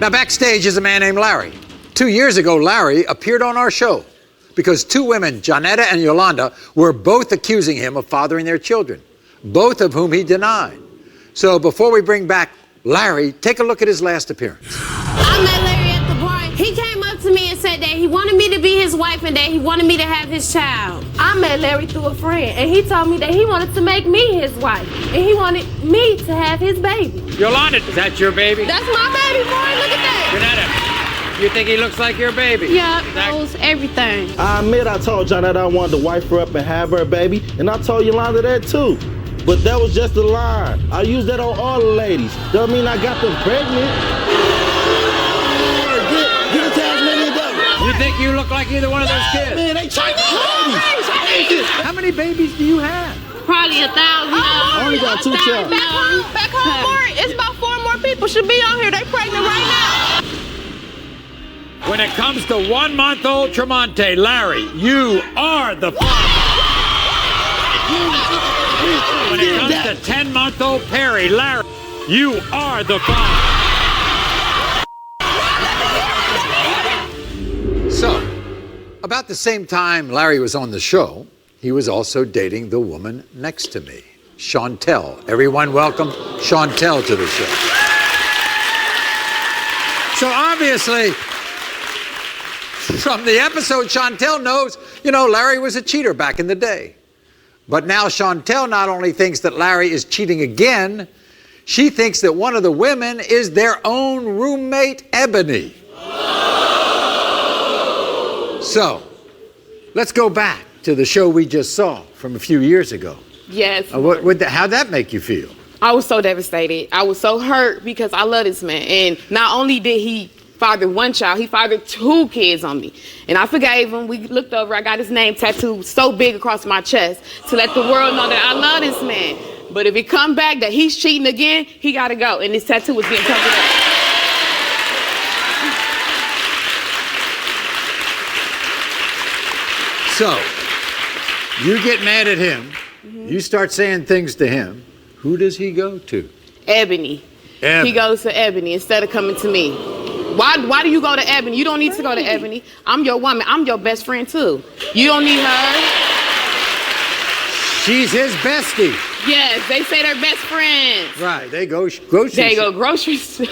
Now, backstage is a man named Larry. 2 years ago, Larry appeared on our show because two women, Johnetta and Yolanda, were both accusing him of fathering their children, both of whom he denied. So before we bring back Larry, take a look at his last appearance. I met Larry at the bar. He came up to me and said that he wanted me to be his wife and that he wanted me to have his child. I met Larry through a friend, and he told me that he wanted to make me his wife, and he wanted me to have his baby. Yolanda, is that your baby? That's my baby, boy. Look at that. Johnetta, you think he looks like your baby? Yeah, knows everything. I admit I told John that I wanted to wife her up and have her baby, and I told Yolanda that too. But that was just a line. I used that on all the ladies. Doesn't mean I got them pregnant. Get a Tasmanian devil. You think you look like either one of those kids? Man, they Chinese babies. How many babies do you have? Probably 1,000. I only got 2 children. Back home, Maury, it's about 4 more people should be on here. They pregnant right now. When it comes to 1-month-old Tremonte, Larry, you are the father. When it comes to 10-month-old Perry, Larry, you are the father. So, about the same time Larry was on the show, he was also dating the woman next to me, Chantel. Everyone welcome Chantel to the show. So obviously, from the episode, Chantel knows, Larry was a cheater back in the day. But now Chantel not only thinks that Larry is cheating again, she thinks that one of the women is their own roommate, Ebony. So, let's go back to the show we just saw from a few years ago. Yes. How'd that make you feel? I was so devastated. I was so hurt because I love this man. And not only did he father one child, he fathered 2 kids on me. And I forgave him. We looked over, I got his name tattooed so big across my chest to let the world know that I love this man. But if it come back that he's cheating again, he gotta go. And this tattoo was getting covered up. So, you get mad at him, you start saying things to him. Who does he go to? Ebony. He goes to Ebony instead of coming to me. Why do you go to Ebony? You don't need to go to Ebony. I'm your woman. I'm your best friend too. You don't need her. She's his bestie. Yes, they say they're best friends. Right, they go grocery. They go grocery store.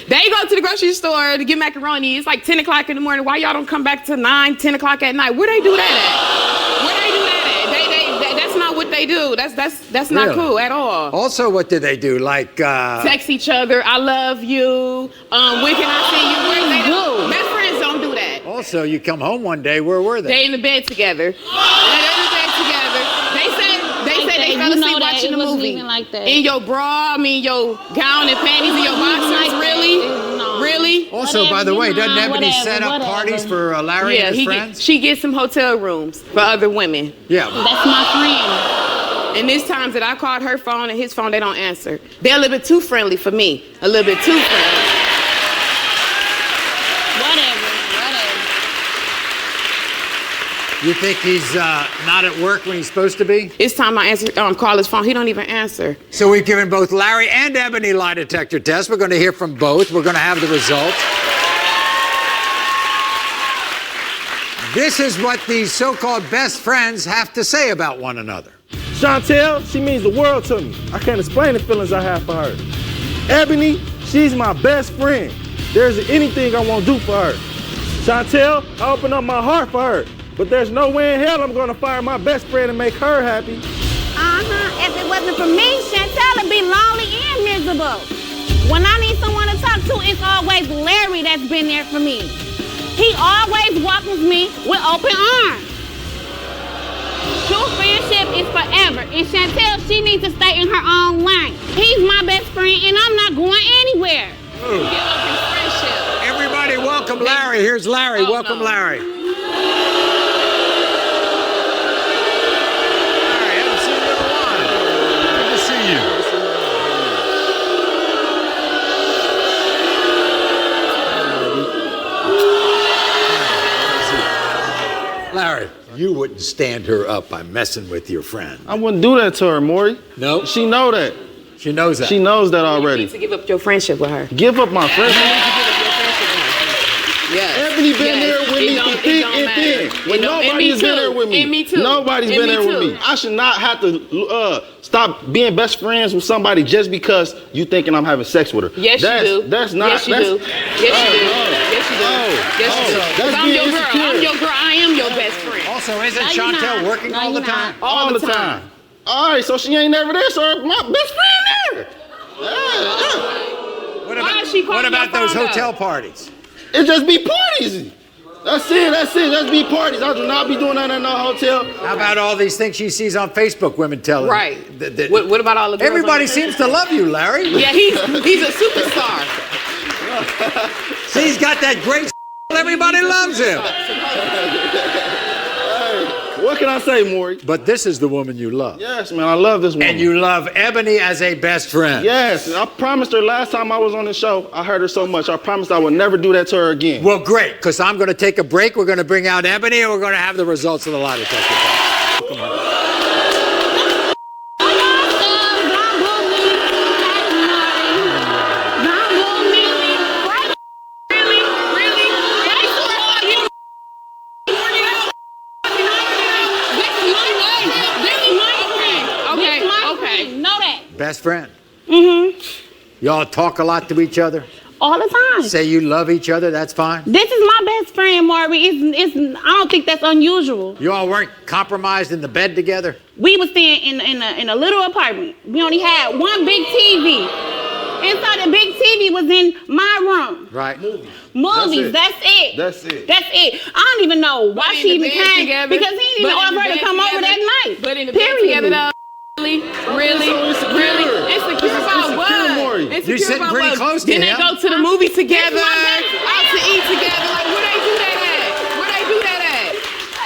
They go to the grocery store to get macaroni. It's like 10 o'clock in the morning. Why y'all don't come back to 9, 10 o'clock at night? Where they do that at? Where they do that at? That's not what they do. That's not cool at all. Also, what do they do? Like text each other. I love you. When can I see you? Where they do? Best friends don't do that. Also, you come home one day. Where were they? They in the bed together. They in the bed together. They fell asleep watching the movie. Like that. In your bra, your gown and panties, and your boxers, really? No. Really? Also, by the way, doesn't Ebony set up parties for Larry and his friends? She gets some hotel rooms for other women. Yeah. That's my friend. And there's times that I called her phone and his phone, they don't answer. They're a little bit too friendly for me. A little bit too friendly. Whatever. You think he's not at work when he's supposed to be? It's time I call his phone. He don't even answer. So we've given both Larry and Ebony lie detector tests. We're going to hear from both. We're going to have the results. This is what these so-called best friends have to say about one another. Chantel, she means the world to me. I can't explain the feelings I have for her. Ebony, she's my best friend. There's anything I won't do for her. Chantel, I open up my heart for her. But there's no way in hell I'm gonna fire my best friend and make her happy. If it wasn't for me, Chantel would be lonely and miserable. When I need someone to talk to, it's always Larry that's been there for me. He always welcomes me with open arms. True friendship is forever, and Chantel, she needs to stay in her own lane. He's my best friend, and I'm not going anywhere. Everybody welcome Larry. Here's Larry. Welcome, Larry. Larry, you wouldn't stand her up by messing with your friend. I wouldn't do that to her, Maury. No? She knows that. She knows that. She knows that already. You need to give up your friendship with her. Give up my friendship? Yes. Ebony been there with me through thick and thin. When nobody's been there with me. And me too. Nobody's And been me there with too. me. I should not have to stop being best friends with somebody just because you thinking I'm having sex with her. Yes, you do. That's not. Yes, you do. Yes, you do. Yes, you do. Yes, you do. That's I'm your being girl. insecure. I'm your girl. I am your best friend. Also, isn't No, you're Chantel not. working No, all the you're time? not. All the time. All right, so she ain't never there, so my best friend there. What Why is she calling what about your those phone hotel up? parties? It just be parties. That's it. Just be parties. I do not be doing that in no hotel. How about all these things she sees on Facebook, women telling? Right. What about all the girls? Everybody on seems to love you, Larry. Yeah, he's a superstar. See, he's got that great everybody loves him. What can I say, Maury? But this is the woman you love. Yes, man, I love this woman. And you love Ebony as a best friend. Yes, I promised her last time I was on the show, I heard her so much, I promised I would never do that to her again. Well, great, because I'm going to take a break. We're going to bring out Ebony, and we're going to have the results of the lie detector test. Come on. Okay. Know that. Best friend. Mm-hmm. Y'all talk a lot to each other. All the time. Say you love each other. That's fine. This is my best friend, Maury. It's I don't think that's unusual. You all weren't compromised in the bed together. We was staying in a little apartment. We only had one big TV. Inside the big TV was in my room. Right. Movies. That's it. That's it. That's it. I don't even know why But in she the even bed came together. because he didn't even But in offer the her to bed come over together. that night. But in the bed Period. together, though. Really? so insecure. Really? Insecure about Insecure, what? Maury. Insecure You're sitting about pretty what? close to Then him. they go to the movie together, my best friend. out to eat together. Like, where they do that at? Where they do that at?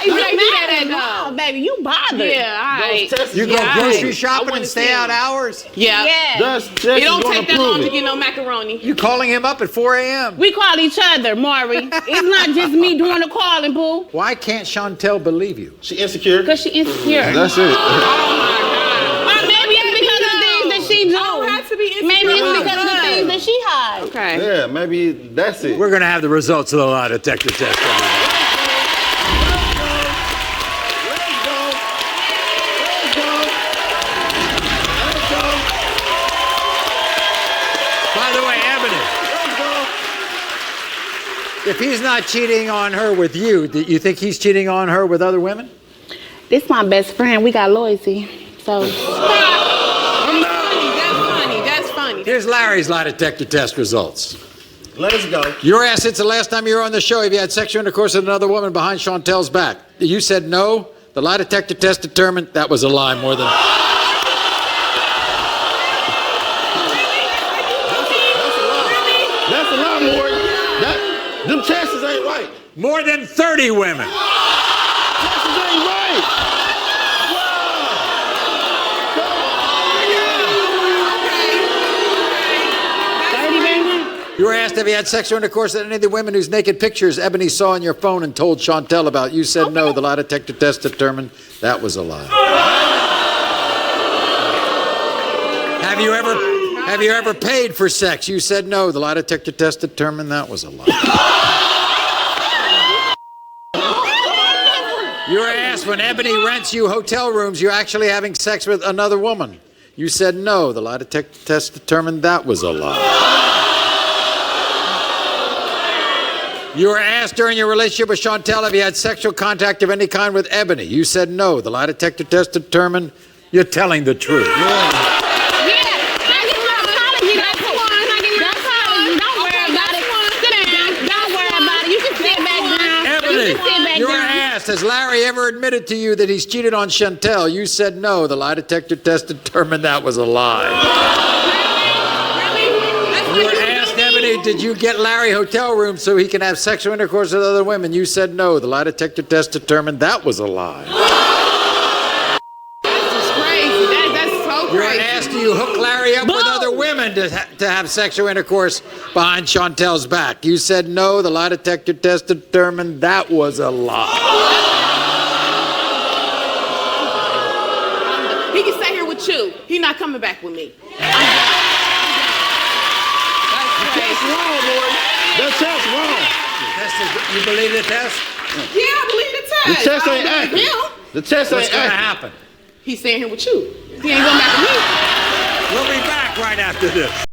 Where they do that at, No, though? baby, you bothered. Yeah, all right. Those tests You is go gonna grocery prove it. shopping wanna and see stay out him. hours? Yeah. Yeah. That's test It is don't gonna take that prove long it. to get no macaroni. You calling him up at 4 a.m.? We call each other, Maury. It's not just me doing the calling, boo. Why can't Chantel believe you? She insecure. Because she insecure. That's it. Or maybe it's because of the things that she do. I don't have to be insecure. Maybe it's Oh, because of the God. things that she hides. Okay. Yeah, maybe that's it. We're going to have the results of the lie detector test. everybody. By the way, Ebony, if he's not cheating on her with you, do you think he's cheating on her with other women? This my best friend. We got loyalty. So That's funny. That's funny. Here's Larry's lie detector test results. Let's go. You were asked since the last time you were on the show if you had sexual intercourse with another woman behind Chantel's back. You said no. The lie detector test determined that was a lie more than... That's a lot more. Them chances ain't right. More than 30 women. Chances ain't right. You were asked if you had sexual intercourse with any of the women whose naked pictures Ebony saw on your phone and told Chantel about. You said no. The lie detector test determined that was a lie. Have you ever paid for sex? You said no. The lie detector test determined that was a lie. You were asked when Ebony rents you hotel rooms, you're actually having sex with another woman. You said no. The lie detector test determined that was a lie. You were asked during your relationship with Chantel if you had sexual contact of any kind with Ebony. You said no. The lie detector test determined you're telling the truth. I give you an apology. That's one. I give you an apology. Don't worry about it. Sit down. Don't worry about it. You can sit back down. Ebony, You can sit back you were down. asked, has Larry ever admitted to you that he's cheated on Chantel? You said no. The lie detector test determined that was a lie. You were asked, Ebony, did you get Larry hotel rooms so he can have sexual intercourse with other women? You said no. The lie detector test determined that was a lie. That's crazy. That's so You were crazy. asked, do you hook Larry up with other women to have sexual intercourse behind Chantel's back? You said no. The lie detector test determined that was a lie. He can stay here with you. He not coming back with me. That's wrong, Lord. That test wrong. Test You believe the test? Yeah, I believe the test. The test I ain't don't believe accurate. him. The test What's ain't going to accurate. happen? He's staying here with you. He ain't going back with me. We'll be back right after this.